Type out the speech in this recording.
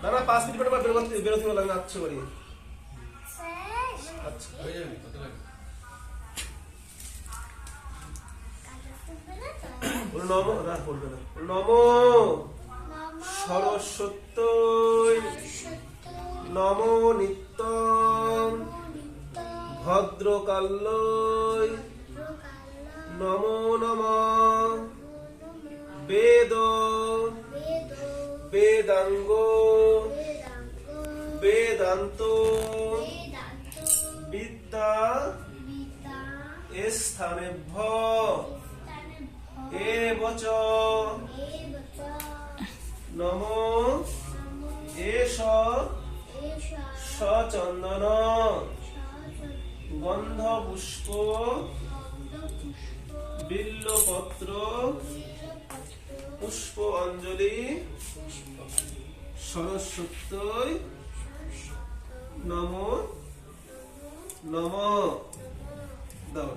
না না 5 মিনিট পরে বেরোতে লাগবে আচ্ছা করি। আচ্ছা হয়ে যাবে কত লাগে? বলো নমো না বলবে না। নমো সরস্বত্যৈ নমো নিত্যং ভদ্রকাল্যৈ নমো নমঃ বেদ বেদাঙ্গ বেদান্ত বিদ্যা স্থানেভ্য এবচ নমো এষ সচন্দন গন্ধ পুষ্প বিল্লপত্র পুষ্প অঞ্জলি সরস্বত্যৈ নমো নমঃ। দাও।